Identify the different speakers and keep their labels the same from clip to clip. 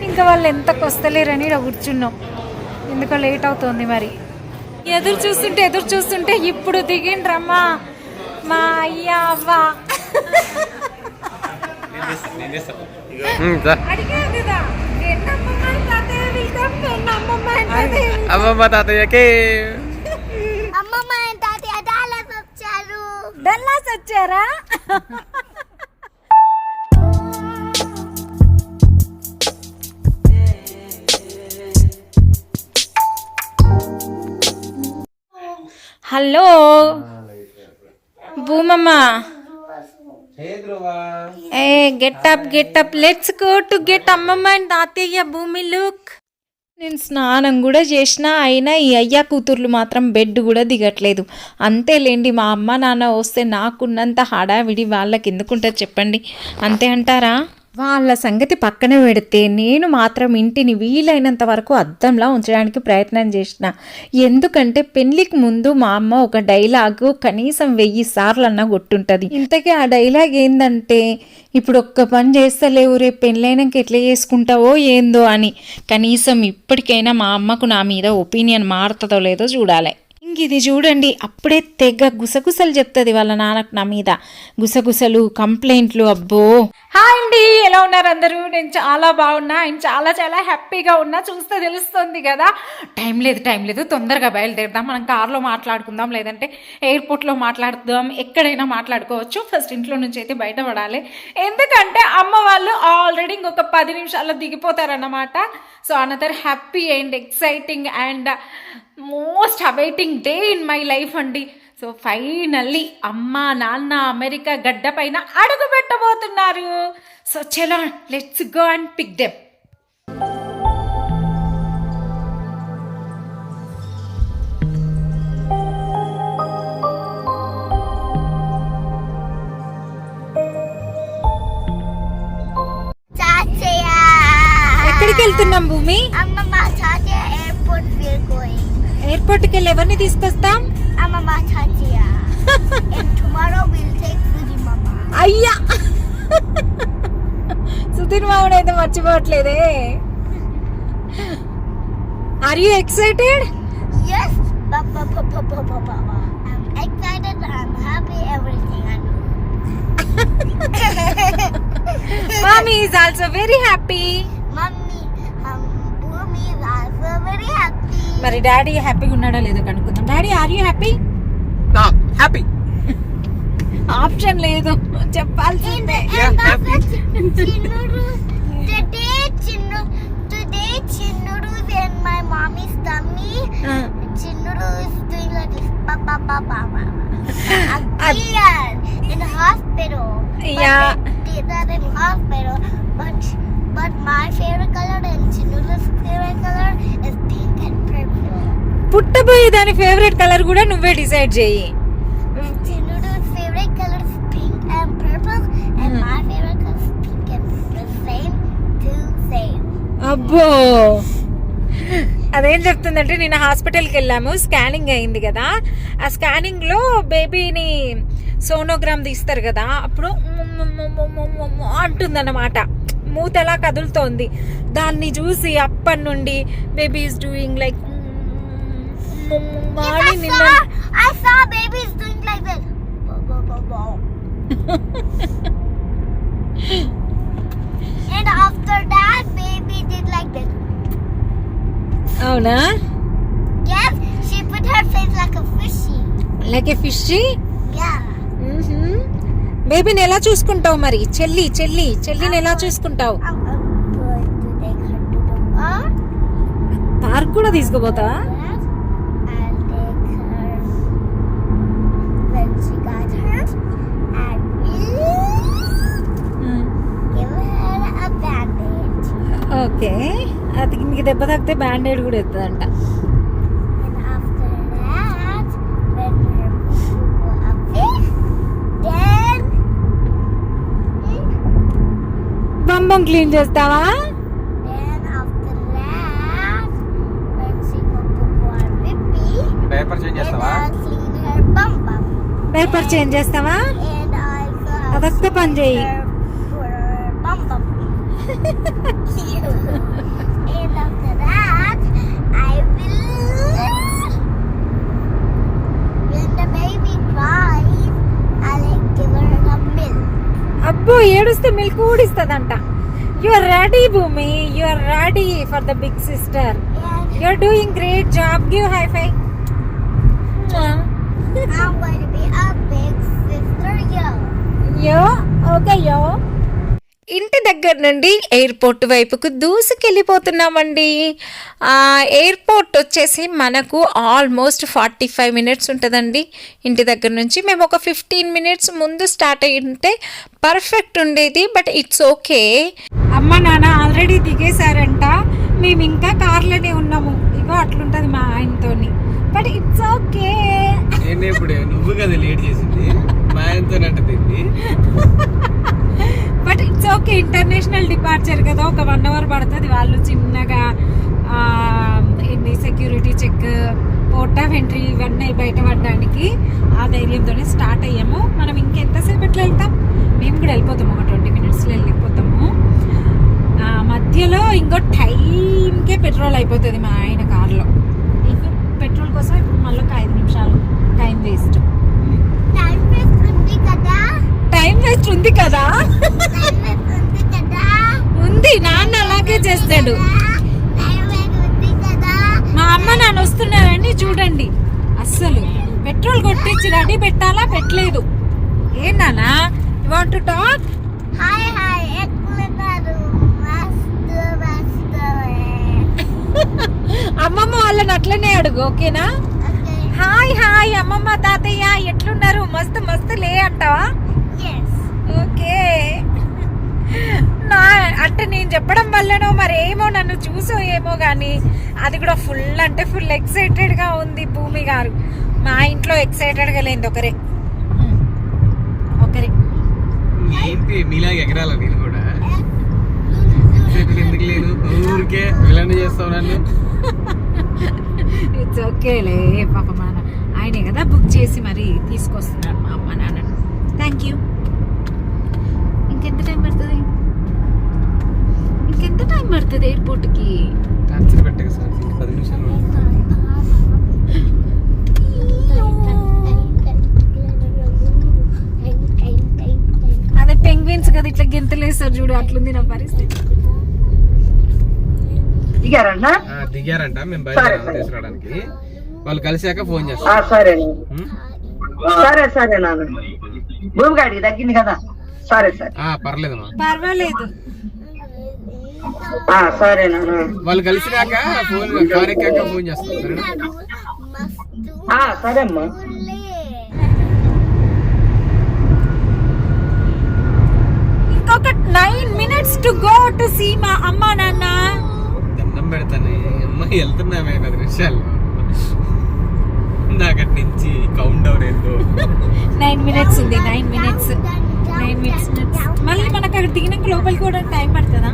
Speaker 1: ఇంకా వాళ్ళు ఎంతకు వస్తలేరని ఇక్కడ కూర్చున్నాం. ఎందుకో లేట్ అవుతుంది. మరి ఎదురు చూస్తుంటే ఇప్పుడు దిగిండ్రమ్మా మా అయ్య అవ్వ.
Speaker 2: అమ్మమ్మ తాతయ్యకి
Speaker 1: డల్లాస్ వచ్చారా? హలో భూమమ్మ. ఏ get up let's go to get అమ్మమ్మ అండ్ తాతయ్య భూమి లుక్. నేను స్నానం కూడా చేసిన, అయినా ఈ అయ్యా కూతుర్లు మాత్రం బెడ్ కూడా దిగట్లేదు. అంతేలేండి, మా అమ్మ నాన్న వస్తే నాకున్నంత హడావిడి వాళ్ళకి ఎందుకుంటుంది చెప్పండి. అంతే అంటారా? వాళ్ళ సంగతి పక్కన పెడితే నేను మాత్రం ఇంటిని వీలైనంత వరకు అద్దంలా ఉంచడానికి ప్రయత్నం చేసిన. ఎందుకంటే పెళ్ళికి ముందు మా అమ్మ ఒక డైలాగు కనీసం 1000 సార్లన్నా కొట్టుంటుంది. ఇంతకీ ఆ డైలాగ్ ఏందంటే, ఇప్పుడు ఒక్క పని చేస్తలేవు, రేపు పెళ్ళైనాక ఎట్లా చేసుకుంటావో ఏందో అని. కనీసం ఇప్పటికైనా మా అమ్మకు నా మీద ఒపీనియన్ మారుతుందో లేదో చూడాలి. ఇంక ఇది చూడండి, అప్పుడే తెగ గుసగుసలు చెప్తుంది వాళ్ళ నాన్నకు నా మీద. గుసగుసలు, కంప్లైంట్లు, అబ్బో. హాయ్ అండి, ఎలా ఉన్నారు అందరూ? నేను చాలా బాగున్నా అండ్ చాలా చాలా హ్యాపీగా ఉన్నా. చూస్తే తెలుస్తుంది కదా. టైం లేదు, తొందరగా బయలుదేరుదాం. మనం కార్లో మాట్లాడుకుందాం, లేదంటే ఎయిర్పోర్ట్లో మాట్లాడుదాం, ఎక్కడైనా మాట్లాడుకోవచ్చు. ఫస్ట్ ఇంట్లో నుంచి అయితే బయటపడాలి. ఎందుకంటే అమ్మ వాళ్ళు ఆల్రెడీ ఇంకొక 10 నిమిషాల్లో దిగిపోతారన్నమాట. So another happy and exciting and most awaiting day in my life అండి. సో ఫైనల్లీ అమ్మ నాన్న అమెరికా గడ్డ పైన అడుగు పెట్టబోతున్నారు. సో చలో let's go and pick them. ఎక్కడికి వెళ్తున్నాం భూమి? ఎయిర్పోర్ట్కి వెళ్ళి ఎవరిని తీసుకొస్తాం? అయ్యా, సుధీర్ మామూడు అయితే మర్చిపోవట్లేదే. Are you excited?
Speaker 3: Yes, I'm excited, I'm happy, everything I know.
Speaker 1: Mommy is also very happy.
Speaker 3: Mommy is also very happy.
Speaker 1: మరి డాడీ హ్యాపీగా ఉన్నాడో లేదో కనుక్కుందాం. Daddy, are you happy?
Speaker 2: Happy.
Speaker 1: Option లేదు, చెప్పాల్సిందే.
Speaker 3: Today Chinnudu is in my mommy's tummy. Chinnudu is doing like this. Again in hospital.
Speaker 1: Yeah.
Speaker 3: They're in hospital, but my favorite color and Chinnudu's favorite color is pink and purple.
Speaker 1: పుట్టబోయే దాని favourite colour కూడా నువ్వే decide చేయి.
Speaker 3: Chinnudu's favorite color is pink and purple, and my favorite color is pink and purple. Same.
Speaker 1: అబ్బో, అదేం చెప్తుందంటే, నిన్న హాస్పిటల్కి వెళ్ళాము, స్కానింగ్ అయింది కదా. ఆ స్కానింగ్లో బేబీని సోనోగ్రామ్ తీస్తారు కదా, అప్పుడు అంటుందన్నమాట. మూత ఎలా కదులుతోంది. దాన్ని చూసి అప్పటి నుండి baby is doing like
Speaker 3: I saw babies doing like this. And after that, baby did like this.
Speaker 1: అవునా?
Speaker 3: Yes, she put her face like a fishy.
Speaker 1: Like a fishy?
Speaker 3: Yeah.
Speaker 1: బేబీని ఎలా చూసుకుంటావు మరి? చెల్లిని ఎలా చూసుకుంటావు?
Speaker 3: I'm going to take her to the park.
Speaker 1: Park కూడా తీసుకుపోతావా?
Speaker 3: Yes, I'll take her when she got hurt and give her a bandage.
Speaker 1: Okay, అది నీకు దెబ్బ తాకితే బ్యాండేడ్ కూడా ఎత్తుందంట.
Speaker 3: And after that, when her poo go up there, then
Speaker 1: బొమ్మం clean చేస్తావా?
Speaker 3: after that, when she go poo on Bippy,
Speaker 2: diaper change చేస్తావా?
Speaker 3: I'll clean her bum bum.
Speaker 1: Diaper change చేస్తావా?
Speaker 3: And also
Speaker 1: అదొక్క పని చేయి.
Speaker 3: her bum bum. And after that, I will. When the baby cries, I'll give her the milk.
Speaker 1: అబ్బో ఏడుస్తే milk కూడా ఇస్తుందంట. You are ready Bhoomi, you are ready for the big sister.
Speaker 3: And
Speaker 1: you are doing great job. Give high five.
Speaker 3: I'm going to be a big sister, yo.
Speaker 1: Yo okay yo. ఇంటి దగ్గర నుండి airport వైపుకు దూసుకెళ్ళిపోతున్నామండి. Airport వచ్చేసి మనకు almost 45 minutes ఉంటుందండి ఇంటి దగ్గర నుంచి. మేము ఒక 15 మినిట్స్ ముందు స్టార్ట్ అయ్యి ఉంటే పర్ఫెక్ట్ ఉండేది, బట్ ఇట్స్ ఓకే. అమ్మ నాన్న ఆల్రెడీ దిగేశారంట, మేము ఇంకా కార్లోనే ఉన్నాము. ఇగో అట్లుంటుంది మా ఆయనతోని, బట్ ఇట్స్ ఓకే.
Speaker 2: నేను ఇప్పుడు నువ్వు కదా లేట్ చేసింది, మా ఆయనతో తింది.
Speaker 1: But it's okay. International departure కదా, ఒక 1 అవర్ పడుతుంది. వాళ్ళు చిన్నగా ఏంటి security check, port of entry ఇవన్నీ బయట పడడానికి ఆ ధైర్యంతోనే స్టార్ట్ అయ్యాము. మనం ఇంకెంతసేపు ఎట్లా వెళ్తాం? మేము కూడా వెళ్ళిపోతాము, ఒక 20 మినిట్స్లో వెళ్ళిపోతాము. మధ్యలో ఇంకో టైంకే పెట్రోల్ అయిపోతుంది మా ఆయన కార్లో. పెట్రోల్ కోసం ఇప్పుడు మళ్ళీ ఒక 5 నిమిషాలు టైం వేస్ట్.
Speaker 3: Time waste ఉంది కదా.
Speaker 1: టైం వేస్ట్ ఉంది కదా.
Speaker 3: Time waste ఉంది కదా.
Speaker 1: ఉంది, నాన్న అలాగే చేస్తాడు.
Speaker 3: Time waste ఉంది కదా.
Speaker 1: మా అమ్మ నాన్న వస్తున్నారని చూడండి, అస్సలు పెట్రోల్ కొట్టించి రెడీ పెట్టాలా, పెట్టలేదు. ఏ నాన్న, you want to talk?
Speaker 3: Hi hi ఎట్లున్నారు? మస్తు
Speaker 1: అమ్మమ్మ వాళ్ళని అట్లనే అడుగు, ఓకేనా?
Speaker 3: ఓకే.
Speaker 1: హాయ్ హాయ్ అమ్మమ్మ తాతయ్య ఎట్లున్నారు? మస్తు మస్తు లే అంటావా?
Speaker 3: Yes.
Speaker 1: ఓకే. నా అంటే నేను చెప్పడం వల్లనో మరి ఏమో, నన్ను చూసో ఏమో కానీ అది కూడా ఫుల్ అంటే ఫుల్ ఎక్సైటెడ్గా ఉంది భూమి గారు. మా ఇంట్లో ఎక్సైటెడ్గా లేదు ఒకరే.
Speaker 2: ఏంటి మీలాగా ఎగరాల నేను కూడా ఎందుకు లేదు, ఊరికే విలన్ చేస్తావు నన్ను.
Speaker 1: ఇట్స్ ఓకేలే పాప, మన ఆయనే కదా బుక్ చేసి మరి తీసుకొస్తున్నారు మా అమ్మ నాన్న. Thank you. ఇంకెంత టైం పడుతుంది? ఎయిర్పోర్ట్కి?
Speaker 2: టార్చర్ పెట్టక సార్, 10 నిమిషాలు.
Speaker 1: అదే పెంగ్విన్స్ కదా ఇట్లా గెంతలేస్తారు చూడు, అట్లుంది నా పరిస్థితి.
Speaker 2: దిగారంట, మేము బయలుదేరాం తీసుకురావడానికి. వాళ్ళు కలిసాక ఫోన్ చేస్తాం.
Speaker 4: సరే సరే సరే నాన్న, భూమి గాడికి తగ్గింది కదా. సరే సరే
Speaker 2: పర్లేదమ్మా,
Speaker 1: పర్వాలేదు.
Speaker 4: సరే నాన్న,
Speaker 2: వాళ్ళు కలిసినాక ఫోన్ కార్ ఎక్కాక ఫోన్ చేస్తాం, సరేనా?
Speaker 4: సరే అమ్మా.
Speaker 1: ఇంకొక 9 minutes to go to see మా అమ్మ నాన్న.
Speaker 2: దండం పెడతాను అమ్మాయి, వెళ్తున్నామే 10 నిమిషాలు. నాకటి నుంచి కౌంట్ డౌన్ ఏందో.
Speaker 1: 9 minutes ఉంది. 9 minutes. మళ్ళీ మనకు అక్కడ దిగినాక లోపలికి కూడా టైం పడుతుందా?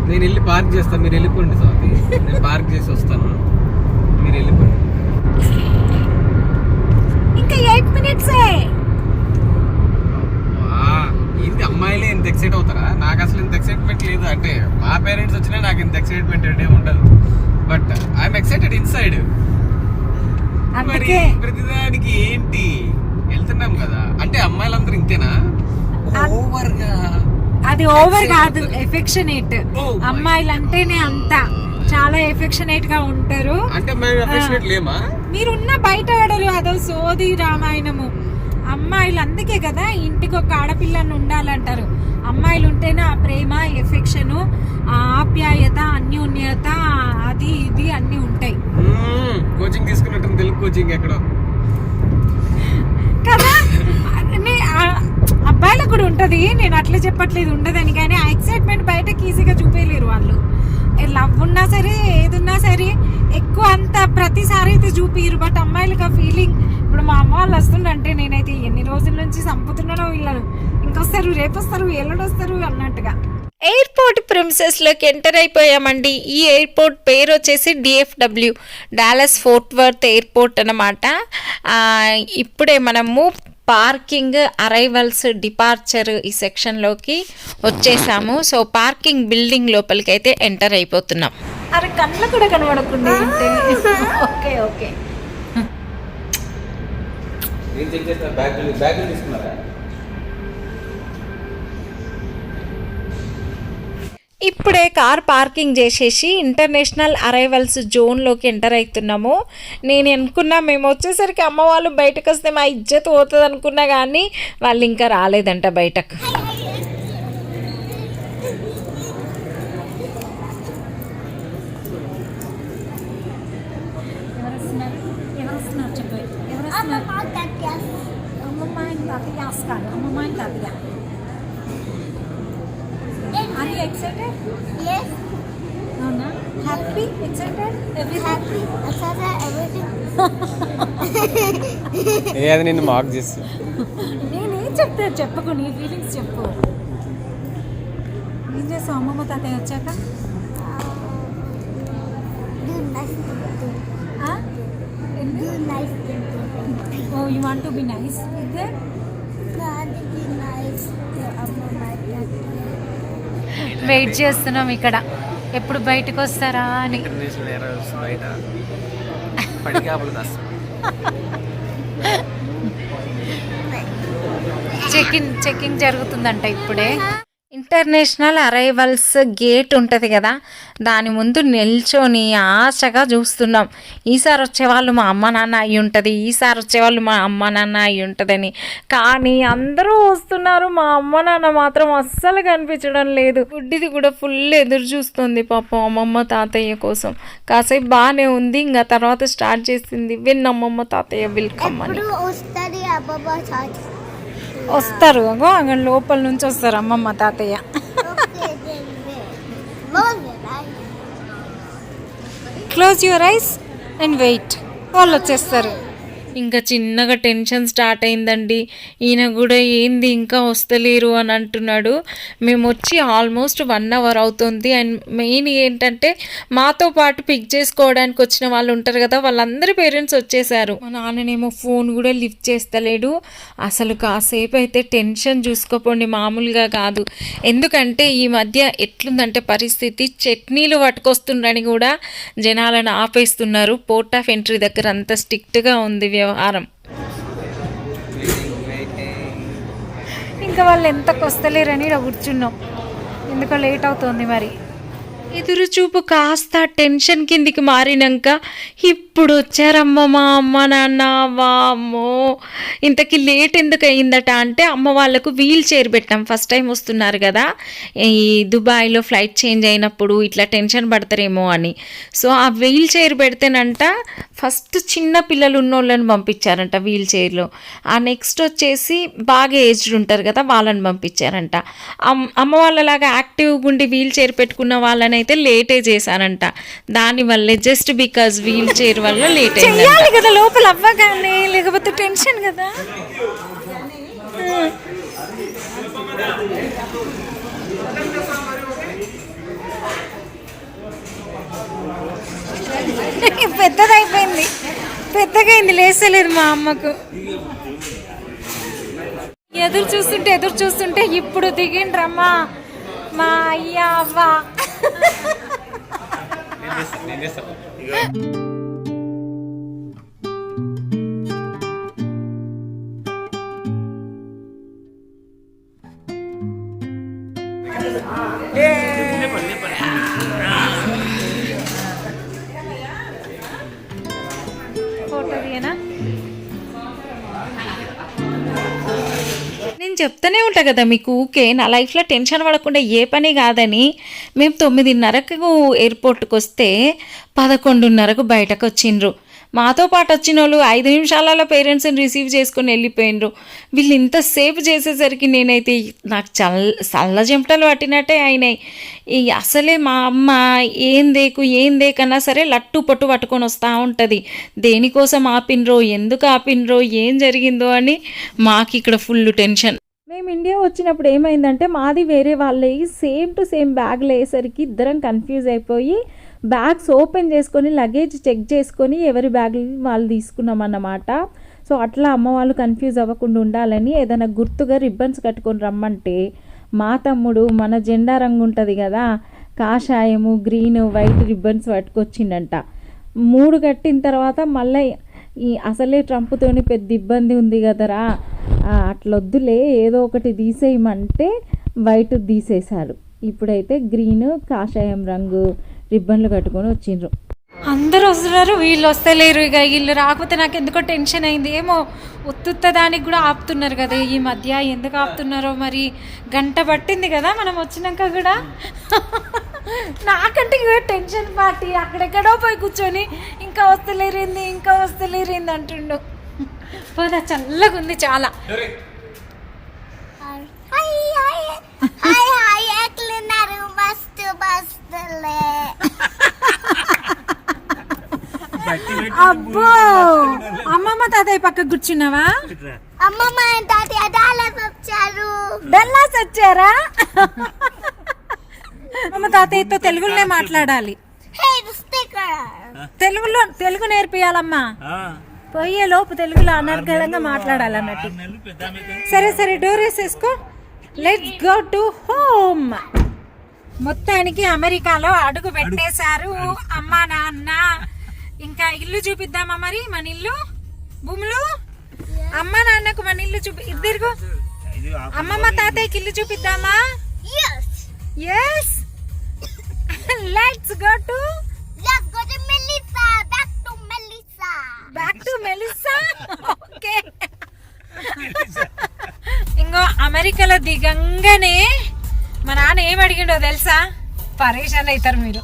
Speaker 2: నేను వెళ్ళి పార్క్ చేస్తాను, మీరు వెళ్ళిపోండి స్వాతి. నేను పార్క్ చేసి వస్తాను, మీరు వెళ్ళిపోండి.
Speaker 1: ఇంకా 8 minutes.
Speaker 2: ఏంటి అమ్మాయిలే ఇంత ఎక్సైట్ అవుతారా? నాకు అసలు ఇంత ఎక్సైట్మెంట్ లేదు. అంటే మా పేరెంట్స్ వచ్చినా నాకు ఇంత ఎక్సైట్మెంట్ అంటే ఉండదు, బట్ ఐఎమ్ ఎక్సైటెడ్ ఇన్సైడ్. మరి ప్రతిదానికి ఏంటి వెళ్తున్నాం కదా అంటే అమ్మాయిలందరూ ఇంతేనా? ఓవర్ గా?
Speaker 1: అది ఓవర్ కాదు, ఎఫెక్షనేట్. అమ్మాయిలు అంటేనే అంత చాలా ఎఫెక్షనేట్ గా ఉంటారు.
Speaker 2: అంటే మేము ఎఫెక్షనేట్ లేమా?
Speaker 1: మీరున్న బయట ఆడరు, అదో సోది రామాయణము. అమ్మాయిలు అందుకే కదా ఇంటికి ఒక ఆడపిల్లని ఉండాలంటారు. అమ్మాయిలు ఉంటేనే ఆ ప్రేమ, ఎఫెక్షను, ఆప్యాయత, అన్యోన్యత, అది ఇది అన్ని ఉంటాయి
Speaker 2: కోచింగ్ తీసుకున్నట్టు తెలుగు కోచింగ్ ఎక్కడో
Speaker 1: కదా. అబ్బాయిలకు కూడా ఉంటది, నేను అట్లా చెప్పట్లేదు ఉండదని, కానీ ఆ ఎక్సైట్మెంట్ బయటకి ఈజీగా చూపేయలేరు వాళ్ళు. లవ్ ఉన్నా సరే ఏదున్నా సరే ఎక్కువ అంత ప్రతిసారి అయితే చూపిరు. బట్ అమ్మాయిలకు ఆ ఫీలింగ్, ఇప్పుడు మా అమ్మ వాళ్ళు వస్తుండంటే నేనైతే ఎన్ని రోజుల నుంచి చంపుతున్నానో వీళ్ళను, ఇంకొస్తారు, రేపొస్తారు, ఎల్లుడొస్తారు అన్నట్టుగా. ఎయిర్పోర్ట్ ప్రిమిసెస్లోకి ఎంటర్ అయిపోయామండి. ఈ ఎయిర్పోర్ట్ పేరు వచ్చేసి DFW, Dallas Fort Worth airport అన్నమాట. ఇప్పుడే మనము పార్కింగ్, అరైవల్స్, డిపార్చర్ ఈ సెక్షన్లోకి వచ్చేసాము. సో పార్కింగ్ బిల్డింగ్ లోపలికి అయితే ఎంటర్ అయిపోతున్నాం. అరే కళ్ళు కూడా కనబడకుండా ఓకే ఓకే. ఇప్పుడే కార్ పార్కింగ్ చేసేసి ఇంటర్నేషనల్ అరైవల్స్ జోన్లోకి ఎంటర్ అవుతున్నాము. నేను అనుకున్నా మేము వచ్చేసరికి అమ్మ వాళ్ళు బయటకు వస్తే మా ఇజ్జత్ పోతుంది అనుకున్నా, కానీ వాళ్ళు ఇంకా రాలేదంట బయటకు. Are you excited?
Speaker 3: Yes.
Speaker 1: అవునా? Happy? Excited?
Speaker 3: Happy. Excited everything.
Speaker 2: అది నిన్ను మాక్ చేస్తా.
Speaker 1: నేనేం చెప్తా చెప్పకు, నీ ఫీలింగ్స్ చెప్పు. ఏం చేస్తావు అమ్మమ్మ తాతయ్య వచ్చాక?
Speaker 3: Do nice thing. Do nice thing.
Speaker 1: Oh you want to be nice with them?
Speaker 3: God be nice to Amma my daddy.
Speaker 1: Wait చేస్తున్నాం ఇక్కడ ఎప్పుడు బయటకు వస్తారా అని.
Speaker 2: ఇంటర్నేషనల్ ఎయిర్లైన్స్ బయట పడిగాపులు దాస్తాం.
Speaker 1: చెకింగ్ జరుగుతుందంట ఇప్పుడే. ఇంటర్నేషనల్ అరైవల్స్ గేట్ ఉంటుంది కదా, దాని ముందు నిల్చొని ఆశగా చూస్తున్నాం. ఈసారి వచ్చేవాళ్ళు మా అమ్మ నాన్న అయి ఉంటుంది, ఈసారి వచ్చేవాళ్ళు మా అమ్మ నాన్న అయి ఉంటుందని. కానీ అందరూ వస్తున్నారు, మా అమ్మ నాన్న మాత్రం అస్సలు కనిపించడం లేదు. గుడ్డిది కూడా ఫుల్ ఎదురు చూస్తుంది పాపం అమ్మమ్మ తాతయ్య కోసం. కాసేపు బాగానే ఉంది, ఇంకా తర్వాత స్టార్ట్ చేసింది విన్ అమ్మమ్మ తాతయ్య వెల్కమ్ అని.
Speaker 3: వస్తుంది అబ్బబ్బా చాచి.
Speaker 1: వస్తారు అగో అక్కడ లోపల నుంచి వస్తారు అమ్మమ్మ తాతయ్య. Close your eyes and wait, వాళ్ళు వచ్చేస్తారు. ఇంకా చిన్నగా టెన్షన్ స్టార్ట్ అయిందండి. ఈయన కూడా ఏంది ఇంకా వస్తలేరు అని అంటున్నాడు. మేము వచ్చి ఆల్మోస్ట్ 1 అవర్ అవుతుంది. అండ్ మెయిన్ ఏంటంటే మాతో పాటు పిక్ చేసుకోవడానికి వచ్చిన వాళ్ళు ఉంటారు కదా, వాళ్ళందరి పేరెంట్స్ వచ్చేసారు. మా నాన్ననేమో ఫోన్ కూడా లిఫ్ట్ చేస్తలేడు. అసలు కాసేపు అయితే టెన్షన్ చూసుకోపోండి, మామూలుగా కాదు. ఎందుకంటే ఈ మధ్య ఎట్లుందంటే పరిస్థితి, చట్నీలు పట్టుకొస్తుండని కూడా జనాలను ఆపేస్తున్నారు. పోర్ట్ ఆఫ్ ఎంట్రీ దగ్గర అంత స్ట్రిక్ట్గా ఉంది వ్యవహారం. ఇంకా వాళ్ళు ఎంతకు వస్తలేరని ఇక్కడ కూర్చున్నాం, ఎందుకో లేట్ అవుతుంది మరి. ఎదురు చూపు కాస్త టెన్షన్ కిందికి మారినాక ఇప్పుడు వచ్చారమ్మ మా అమ్మ నాన్న. వామ్మో, ఇంతకీ లేట్ ఎందుకు అయిందట అంటే అమ్మ వాళ్ళకు వీల్ చైర్ పెట్టాం. ఫస్ట్ టైం వస్తున్నారు కదా, ఈ దుబాయ్లో ఫ్లైట్ చేంజ్ అయినప్పుడు ఇట్లా టెన్షన్ పడతారేమో అని. సో ఆ వీల్ చైర్ పెడితేనంట ఫస్ట్ చిన్న పిల్లలు ఉన్నోళ్ళని పంపించారంట వీల్ చైర్లో. ఆ నెక్స్ట్ వచ్చేసి బాగా ఏజ్డ్ ఉంటారు కదా, వాళ్ళని పంపించారంట. అమ్మ వాళ్ళలాగా యాక్టివ్గా ఉండి వీల్ చైర్ పెట్టుకున్న వాళ్ళని అయితే లేటే చేశారంట. దానివల్లే జస్ట్ బికాజ్ వీల్ చైర్ వల్ల లేట్ అయ్యాలి కదా లోపల అవ్వగానే, లేకపోతే టెన్షన్ కదా. పెద్దగా అయింది, లేసలేదు మా అమ్మకు. ఎదురు చూస్తుంటే ఇప్పుడు దిగిండ్రమ్మా మా అయ్య అవ్వ. ఫోటో తీయనా? నేను చెప్తూనే ఉంటా కదా మీకు ఊకే, నా లైఫ్లో టెన్షన్ పడకుండా ఏ పని కాదని. మేము 9:30కు ఎయిర్పోర్ట్కి వస్తే 11:30కు బయటకు వచ్చిండ్రు. మాతో పాటు వచ్చిన వాళ్ళు 5 నిమిషాలలో పేరెంట్స్ని రిసీవ్ చేసుకొని వెళ్ళిపోయినరు. వీళ్ళు ఇంతసేపు చేసేసరికి నేనైతే నాకు చల్ల చెమటలు పట్టినట్టే అయినాయి. అసలే మా అమ్మ ఏం దేకన్నా సరే లట్టు పట్టు పట్టుకొని వస్తూ ఉంటుంది. దేనికోసం ఆపినరో, ఎందుకు ఆపినరో, ఏం జరిగిందో అని మాకు ఇక్కడ ఫుల్ టెన్షన్. మేము ఇండియా వచ్చినప్పుడు ఏమైందంటే మాది వేరే వాళ్ళవి సేమ్ టు సేమ్ బ్యాగ్లు అయ్యేసరికి ఇద్దరం కన్ఫ్యూజ్ అయిపోయి బ్యాగ్స్ ఓపెన్ చేసుకొని లగేజ్ చెక్ చేసుకొని ఎవరి బ్యాగులు వాళ్ళు తీసుకున్నాం అన్నమాట. సో అట్లా అమ్మ వాళ్ళు కన్ఫ్యూజ్ అవ్వకుండా ఉండాలని ఏదైనా గుర్తుగా రిబ్బన్స్ కట్టుకొని రమ్మంటే మా తమ్ముడు మన జెండా రంగు ఉంటుంది కదా, కాషాయము గ్రీన్ వైట్ రిబ్బన్స్ పట్టుకొచ్చిండంట. 3 కట్టిన తర్వాత మళ్ళీ ఈ అసలే ట్రంప్తోని పెద్ద ఇబ్బంది ఉంది కదరా, అట్లొద్దులే ఏదో ఒకటి తీసేయమంటే వైట్ తీసేశారు. ఇప్పుడైతే గ్రీన్ కాషాయం రంగు రిబ్బన్లు కట్టుకొని వచ్చిండ్రు. అందరూ వస్తున్నారు, వీళ్ళు వస్తలేరు. ఇక వీళ్ళు రాకపోతే నాకు ఎందుకో టెన్షన్ అయింది. ఏమో ఉత్తుత్త దానికి కూడా ఆపుతున్నారు కదా ఈ మధ్య, ఎందుకు ఆపుతున్నారో మరి. గంట పట్టింది కదా మనం వచ్చినాక కూడా. నాకంటే ఇక టెన్షన్ పార్టీ అక్కడెక్కడో పోయి కూర్చొని ఇంకా వస్తలేరింది అంటుండు. పోదా చల్లగా ఉంది చాలా.
Speaker 3: ఎట్లున్నారు? మస్తులే.
Speaker 1: అబ్బో అమ్మమ్మ తాతయ్య పక్కకు కూర్చున్నావా?
Speaker 3: అమ్మమ్మ తాతయ్య డాలర్స్ వచ్చారు.
Speaker 1: డల్లాస్ వచ్చారా? అమ్మ తాతయ్యతో తెలుగులోనే మాట్లాడాలి. తెలుగు నేర్పియాలమ్మా. పోయే లోపు తెలుగులో అనర్గళంగా మాట్లాడాలన్నట్టు. సరే డోర్ వేసేసుకో. Let's go to home. మొత్తానికి అమెరికాలో అడుగు పెట్టేశారు అమ్మా నాన్న. ఇంకా ఇల్లు చూపిద్దామా మరి? మన ఇల్లు భూములు అమ్మ నాన్నకు మన ఇల్లు ఇద్దరు అమ్మమ్మ తాతయ్యకి ఇల్లు చూపిద్దామా? yes let's go to
Speaker 3: Melissa.
Speaker 1: back to Melissa. okay ఇంకో అమెరికాలో దిగంగానే మా నాన్న ఏం అడిగిండో తెలుసా? పరేషాన్ అవుతారు మీరు.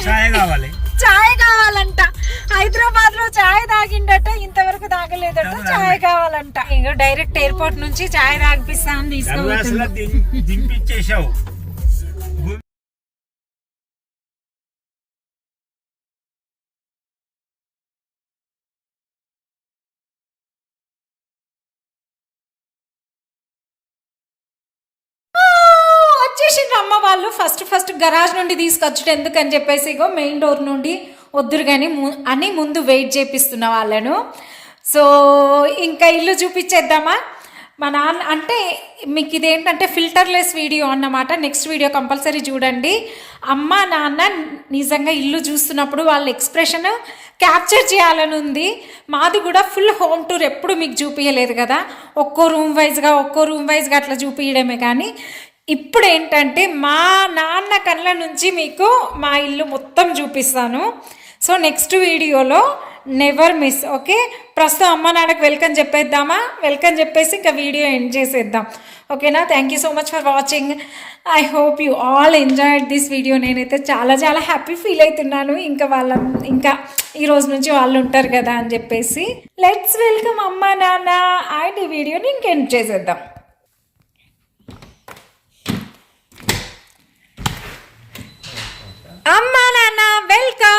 Speaker 1: చాయ్ కావాలంట. హైదరాబాద్ లో చాయ్ తాగిండట, ఇంతవరకు తాగలేదట. చాయ్ కావాలంట. ఇంకా డైరెక్ట్ ఎయిర్పోర్ట్ నుంచి చాయ్ తాగిపిస్తా అని
Speaker 5: దింపించేసావు.
Speaker 1: వచ్చేసిండ్రు అమ్మ వాళ్ళు. ఫస్ట్ గరాజ్ నుండి తీసుకొచ్చుడు ఎందుకని చెప్పేసి ఇగో మెయిన్ డోర్ నుండి వద్దురు కానీ అని ముందు వెయిట్ చేపిస్తున్న వాళ్ళను. సో ఇంకా ఇల్లు చూపించేద్దామా? మా నాన్న అంటే మీకు ఇదేంటంటే ఫిల్టర్లెస్ వీడియో అన్నమాట. నెక్స్ట్ వీడియో కంపల్సరీ చూడండి. అమ్మ నాన్న నిజంగా ఇల్లు చూస్తున్నప్పుడు వాళ్ళ ఎక్స్ప్రెషన్ క్యాప్చర్ చేయాలని ఉంది. మాది కూడా ఫుల్ హోమ్ టూర్ ఎప్పుడు మీకు చూపించలేదు కదా, ఒక్కో రూమ్ వైజ్గా అట్లా చూపించడమే. కానీ ఇప్పుడు ఏంటంటే మా నాన్న కళ్ళ నుంచి మీకు మా ఇల్లు మొత్తం చూపిస్తాను. సో నెక్స్ట్ వీడియోలో నెవర్ మిస్. ఓకే, ప్రస్తుతం అమ్మ నాన్నకు వెల్కమ్ చెప్పేద్దామా? వెల్కమ్ చెప్పేసి ఇంకా వీడియో ఎండ్ చేసేద్దాం. ఓకేనా? Thank you so much for watching. I hope you all enjoyed this video. నేనైతే చాలా హ్యాపీ ఫీల్ అవుతున్నాను. ఇంకా ఈ రోజు నుంచి వాళ్ళు ఉంటారు కదా అని చెప్పేసి. లెట్స్ వెల్కమ్ అమ్మ నాన్న అండ్ ఈ వీడియోని ఇంక ఎండ్ చేసేద్దాం. అమ్మా నాన్న వెల్కమ్.